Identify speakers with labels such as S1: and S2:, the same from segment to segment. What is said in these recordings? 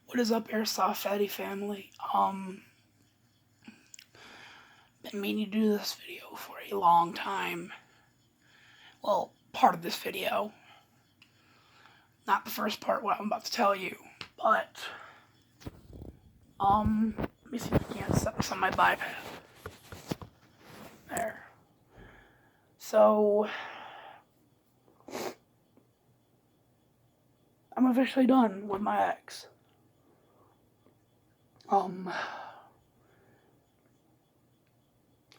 S1: What is up, Airsoft Fatty family? Been meaning to do this video for a long time. Well, part of this video. Not the first part, what I'm about to tell you. But, let me see if I can't set this on my biped. There. So, I'm officially done with my ex. I'm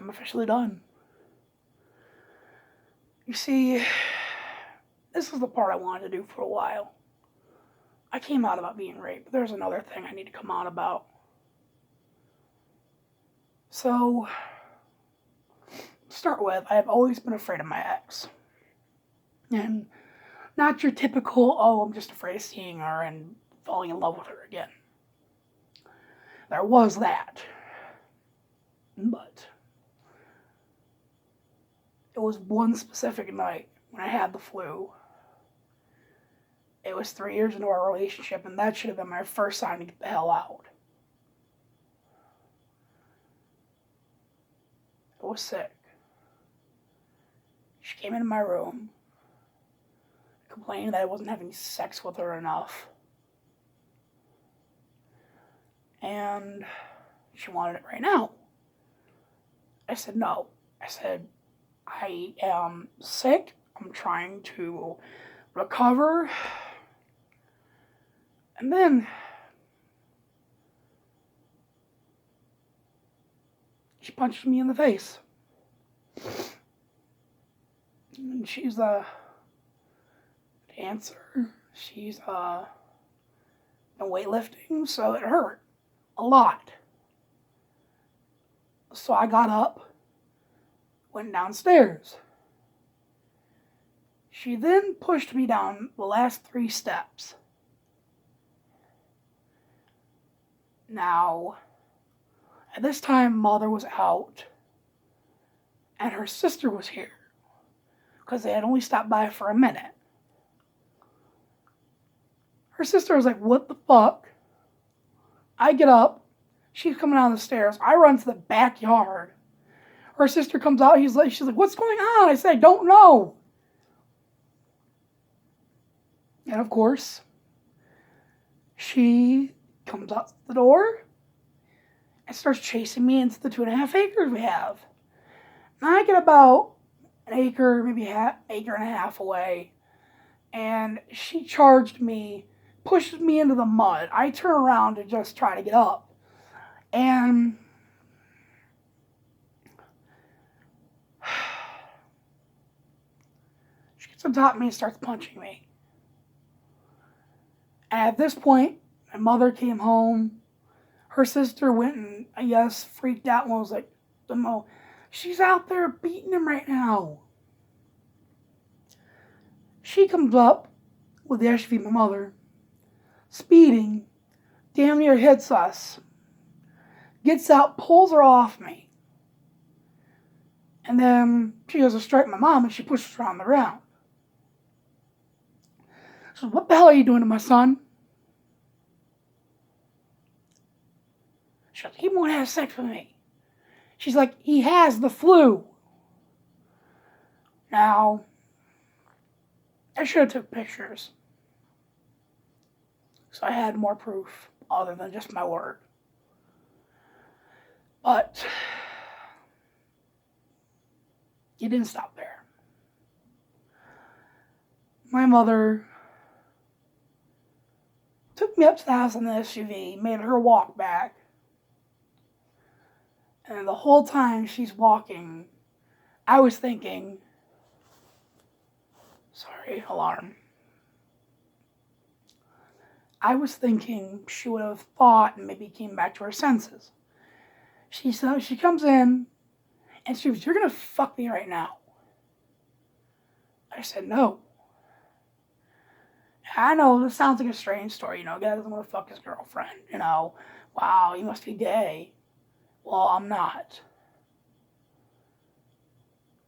S1: officially done. You see, this is the part I wanted to do for a while. I came out about being raped, but there's another thing I need to come out about. So, to start with, I have always been afraid of my ex. And not your typical, oh, I'm just afraid of seeing her and falling in love with her again. There was that. But it was one specific night when I had the flu. It was 3 years into our relationship, and that should have been my first sign to get the hell out. I was sick. She came into my room, complaining that I wasn't having sex with her enough. And she wanted it right now. I said no. I said, I am sick. I'm trying to recover. And then she punched me in the face. And she's a dancer. She's been weightlifting, so it hurt a lot. So I got up, went downstairs. She then pushed me down the last 3 steps. Now, at this time, Mother was out, and her sister was here, because they had only stopped by for a minute. Her sister was like, what the fuck? I get up, she's coming down the stairs, I run to the backyard. Her sister comes out, she's like, what's going on? I said, I don't know. And of course, she comes out the door and starts chasing me into the 2.5 acres we have. And I get about an acre, maybe acre and a half away, and she charged me, pushes me into the mud. I turn around to just try to get up, and she gets on top of me and starts punching me. And at this point, my mother came home. Her sister went and, I guess, freaked out and was like, she's out there beating him right now. She comes up with the SUV, my mother, speeding, damn near hits us, gets out, pulls her off me. And then she goes to strike my mom and she pushes her on the ground. She says, what the hell are you doing to my son? She goes, he won't have sex with me. She's like, he has the flu. Now, I should have took pictures, so I had more proof other than just my word. But it didn't stop there. My mother took me up to the house in the SUV, made her walk back. And the whole time she's walking, I was thinking, sorry, alarm. I was thinking she would have thought and maybe came back to her senses. She comes in and she goes, you're going to fuck me right now. I said, no. I know this sounds like a strange story, a guy doesn't want to fuck his girlfriend, wow, you must be gay. Well, I'm not.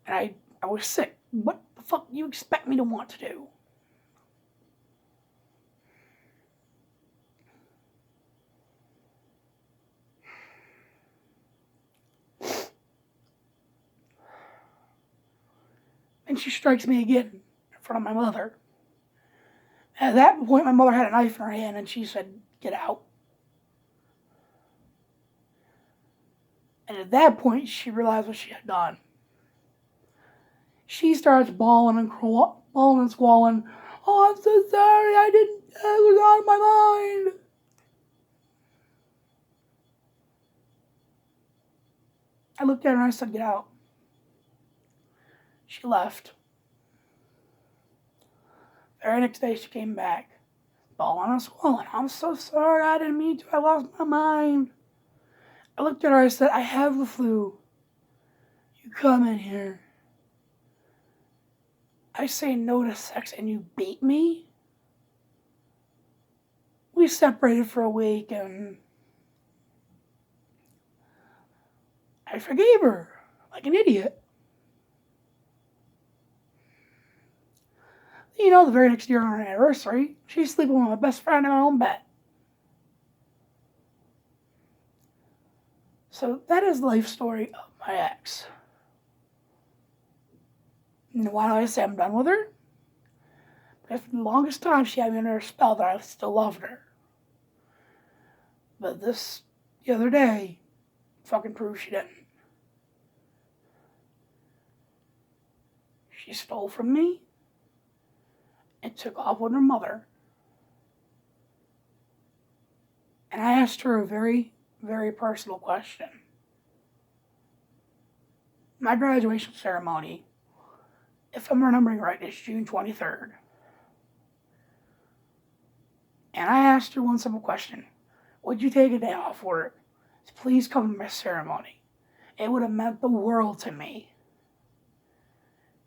S1: And I was sick. What the fuck do you expect me to want to do? and she strikes me again in front of my mother. At that point, my mother had a knife in her hand, and she said, "Get out." And at that point, she realized what she had done. She starts bawling and squalling. "Oh, I'm so sorry. I was out of my mind." I looked at her and I said, "Get out." She left. The very next day, she came back, bawling and squalling. "I'm so sorry. I didn't mean to. I lost my mind." I looked at her. I said, "I have the flu. You come in here. I say no to sex and you beat me?" We separated for a week and I forgave her like an idiot. You know, the very next year on our anniversary, she's sleeping with my best friend in my own bed. So that is the life story of my ex. And why do I say I'm done with her? Because for the longest time, she had me under a spell that I still loved her. But the other day, fucking proved she didn't. She stole from me and took off with her mother. And I asked her a very, very personal question. My graduation ceremony, if I'm remembering right, is June 23rd. And I asked her one simple question. Would you take a day off work to please come to my ceremony? It would have meant the world to me.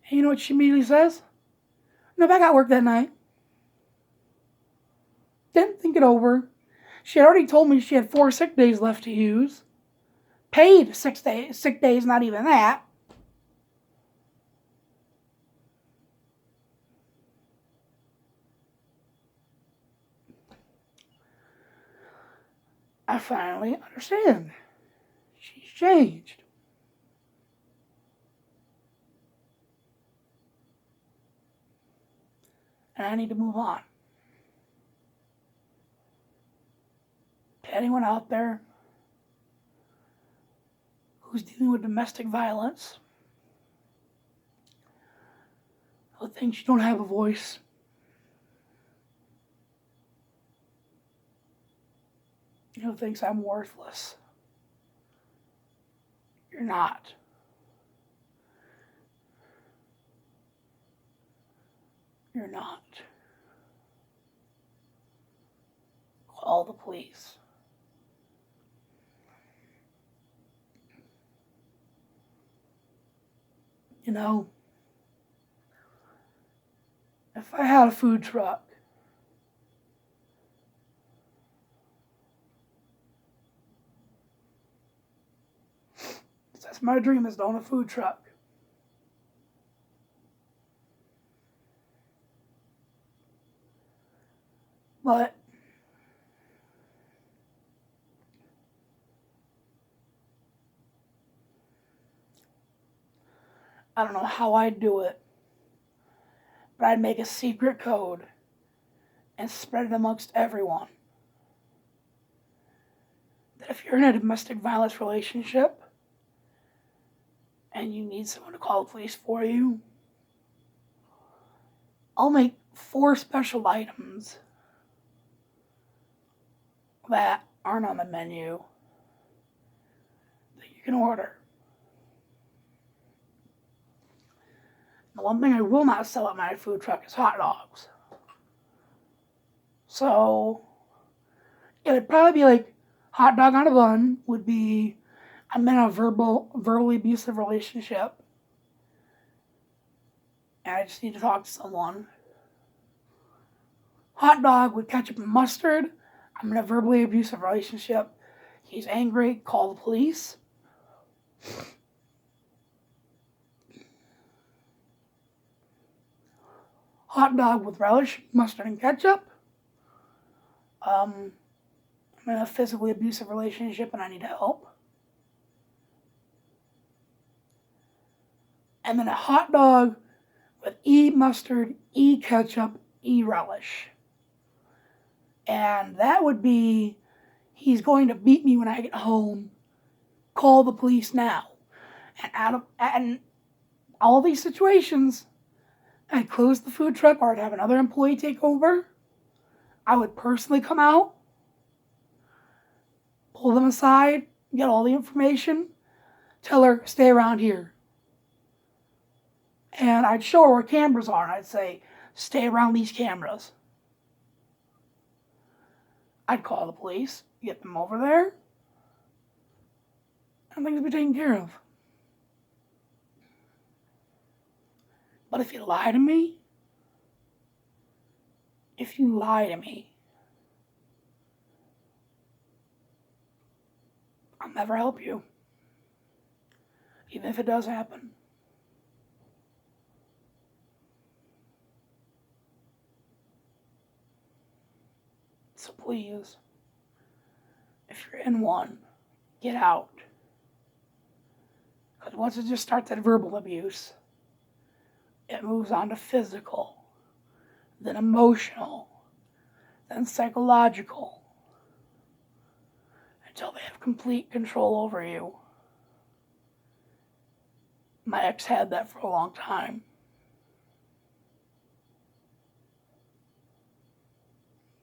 S1: And you know what she immediately says? "No, I got work that night." Didn't think it over. She had already told me she had 4 sick days left to use. Paid sick days, not even that. I finally understand. She's changed. And I need to move on. To anyone out there who's dealing with domestic violence, who thinks you don't have a voice, who thinks I'm worthless, you're not. You're not. Call the police. You know, if I had a food truck, that's my dream, is to own a food truck. But I don't know how I'd do it. But I'd make a secret code and spread it amongst everyone. That if you're in a domestic violence relationship and you need someone to call the police for you, I'll make 4 special items that aren't on the menu that you can order. The one thing I will not sell at my food truck is hot dogs. So it would probably be like hot dog on a bun would be, I'm in a verbally abusive relationship and I just need to talk to someone. Hot dog with ketchup and mustard, I'm in a verbally abusive relationship. He's angry, call the police. Hot dog with relish, mustard, and ketchup. I'm in a physically abusive relationship and I need help. And then a hot dog with E mustard, E ketchup, E relish. And that would be, he's going to beat me when I get home. Call the police now. And all these situations, I'd close the food truck or I'd have another employee take over. I would personally come out, pull them aside, get all the information, tell her, stay around here. And I'd show her where cameras are, and I'd say, stay around these cameras. I'd call the police, get them over there, and things would be taken care of. But if you lie to me, I'll never help you. Even if it does happen. So please, if you're in one, get out. Because once it just starts at verbal abuse, it moves on to physical, then emotional, then psychological, until they have complete control over you. My ex had that for a long time.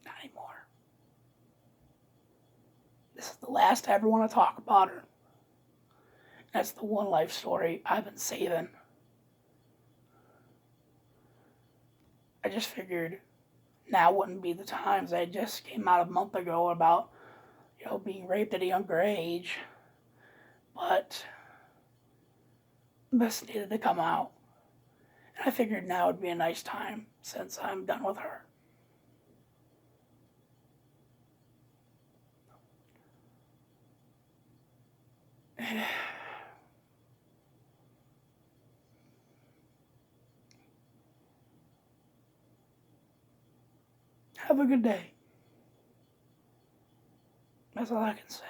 S1: Not anymore. This is the last I ever want to talk about her. That's the one life story I've been saving. I just figured now wouldn't be the times. I just came out a month ago about, being raped at a younger age. But this needed to come out. And I figured now would be a nice time since I'm done with her. Have a good day. That's all I can say.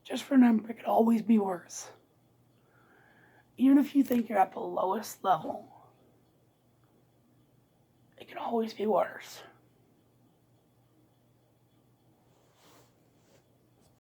S1: Just remember, it could always be worse. Even if you think you're at the lowest level, it can always be worse.